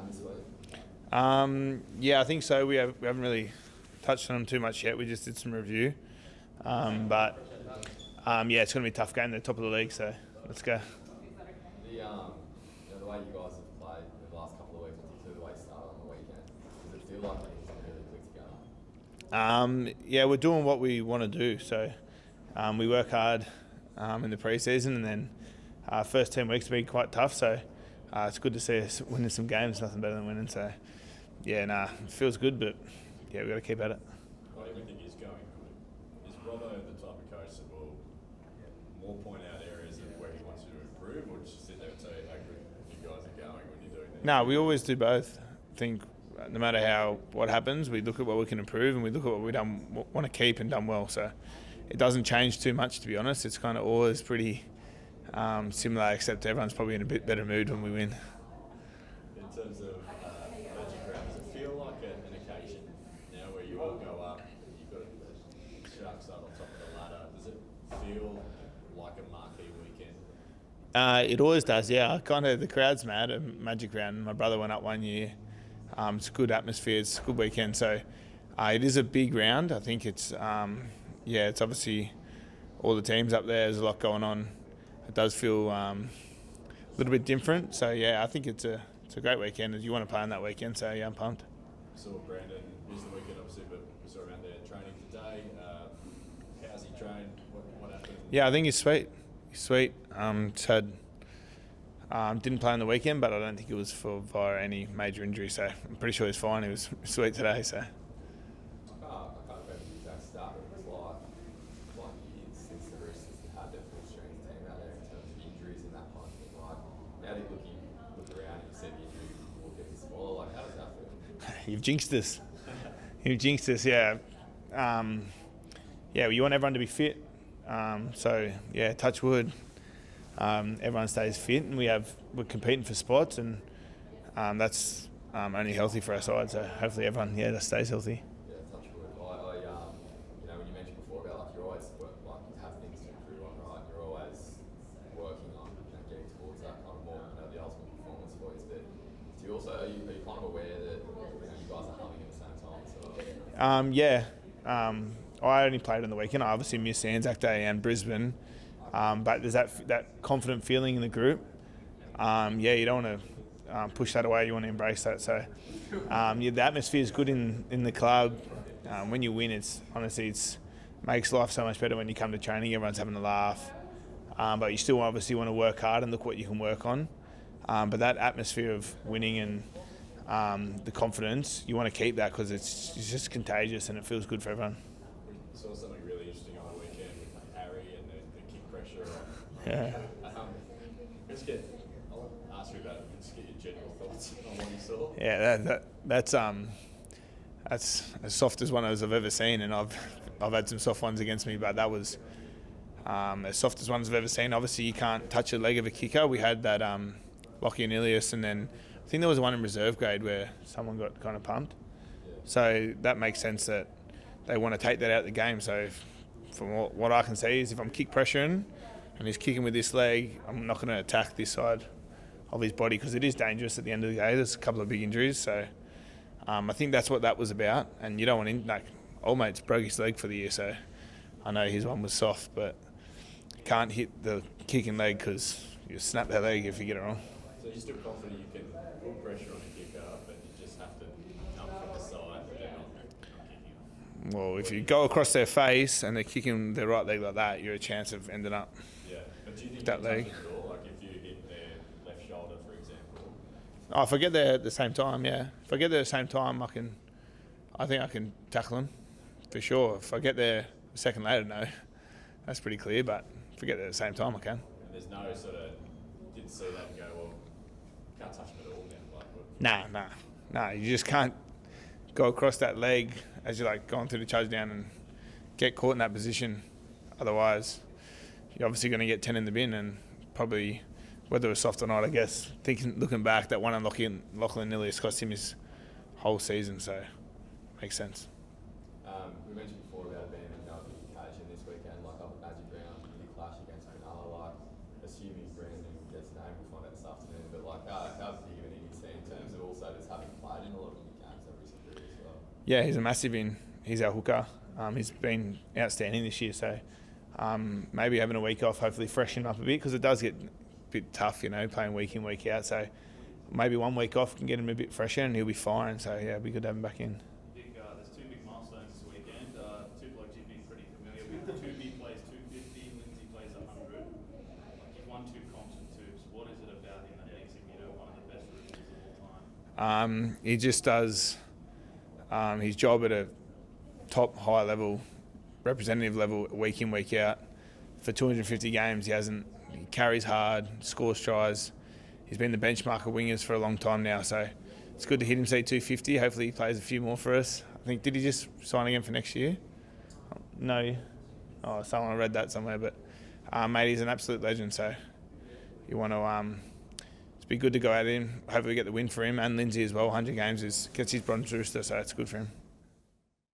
this week? Yeah, I think so. We haven't really touched on them too much yet. We just did some review. Yeah, it's going to be a tough game. They're top of the league, so let's go. The way you guys have played in the last couple of weeks, particularly the way you started on the weekend, does it feel like things have really clicked together? Yeah, we're doing what we want to do. So we work hard in the pre-season, and then first 10 weeks have been quite tough. So it's good to see us winning some games. Nothing better than winning. So yeah, it feels good, but yeah, we've got to keep at it. Well, everything is going good. Is Robbo the type of coach that will more point out areas of where he wants you to improve, or just sit there and say how good you guys are going when you're doing that? No, we always do both. I think no matter what happens, we look at what we can improve and we look at what we want to keep and done well. So it doesn't change too much, to be honest. It's kind of always pretty similar, except everyone's probably in a bit better mood when we win. In terms of Magic Round, does it feel like an occasion now where you all go up, you've got the Sharks up on top of the ladder? Does it feel like a marquee weekend? It always does, yeah. The crowd's mad at Magic Round. My brother went up one year. It's a good atmosphere. It's a good weekend. So it is a big round. I think it's obviously all the teams up there. There's a lot going on. It does feel a little bit different. So yeah, I think it's a great weekend. You want to play on that weekend. So yeah, I'm pumped. Saw Brandon missed the weekend obviously, but we saw him out there training today. How's he trained? What happened? Yeah, I think he's sweet. Didn't play on the weekend, but I don't think it was via any major injury. So I'm pretty sure he's fine. He was sweet today. So. I can't remember the exact start, but it was like years since the Roosters had their full strength team out there in terms of injuries and that kind of thing. Like, now that you look around and you see the injuries will get smaller, like, how does that feel? You've jinxed us. Yeah. Yeah, you want everyone to be fit. So yeah, touch wood. Everyone stays fit, and we're competing for spots, and that's only healthy for our side. So hopefully everyone stays healthy. Yeah, touch wood. When you mentioned before about like you're always you have things to improve on, right? You're always working on getting towards that kind of more the ultimate performance boys. But do you also are you kind of aware that you guys are humming at the same time? I only played on the weekend. I obviously missed Anzac Day and Brisbane. But there's that confident feeling in the group. You don't want to push that away. You want to embrace that. So the atmosphere is good in the club. When you win, it makes life so much better when you come to training. Everyone's having a laugh. But you still obviously want to work hard and look what you can work on. But that atmosphere of winning and the confidence, you want to keep that because it's just contagious and it feels good for everyone. We saw something really interesting on the weekend with Harry and the kick pressure. Yeah. I'll ask you about it. Just get your general thoughts on what you saw. Yeah, that's as soft as one as I've ever seen, and I've had some soft ones against me, but that was as soft as ones I've ever seen. Obviously, you can't touch a leg of a kicker. We had that Lockie and Ilias, and then I think there was one in reserve grade where someone got kind of pumped. Yeah. So that makes sense that they want to take that out of the game. So from what I can see is if I'm kick pressuring and he's kicking with this leg, I'm not going to attack this side of his body because it is dangerous at the end of the day. There's a couple of big injuries. So I think that's what that was about. And you don't want old mate's broke his leg for the year. So I know his one was soft, but you can't hit the kicking leg because you snap that leg if you get it wrong. So you're still confident you can put pressure on a kicker, but you just have to jump from the side, but they're not kicking. Well, if you go across their face and they're kicking their right leg like that, you're a chance of ending up. Yeah, but do you think that leg? At all? Like if you hit their left shoulder, for example? Oh, if I get there at the same time, yeah. If I get there at the same time, I think I can tackle them for sure. If I get there a second later, no, that's pretty clear. But if I get there at the same time, I can. And there's no sort of didn't see that and go, well, can't touch them at all now. Nah. You just can't go across that leg as you're going through the charge down and get caught in that position. Otherwise, you're obviously going to get 10 in the bin and probably, whether it was soft or not, I guess, looking back, that one on Lachlan Ilias cost him his whole season, so makes sense. We mentioned before about being a occasion this weekend, like up at Magic Round, big clash against Cronulla, assuming Brandon gets named, we'll find out this afternoon, but how big of an inning is he in terms of also there's playing a lot of the games over his career as well. Yeah, he's our hooker. He's been outstanding this year, so maybe having a week off, hopefully freshen up a bit, because it does get a bit tough, playing week in, week out. So maybe 1 week off can get him a bit fresher and he'll be fine. So yeah, it'd be good to have him back in. There's 2 big milestones this weekend. 2 blokes you've been pretty familiar with. Tupou plays 250, Lindsay plays 100. You've won 2 comps and 2s. What is it about him that makes him, one of the best Roosters of all time? He just does his job at a top, high level, representative level, week in, week out. For 250 games, he carries hard, scores tries. He's been the benchmark of wingers for a long time now, so it's good to hit him say 250. Hopefully he plays a few more for us. I think, did he just sign again for next year? No. Oh, I read that somewhere, but mate, he's an absolute legend, so you want to it's be good to go at him. Hopefully we get the win for him and Lindsay as well. 100 games gets his bronze rooster, so it's good for him.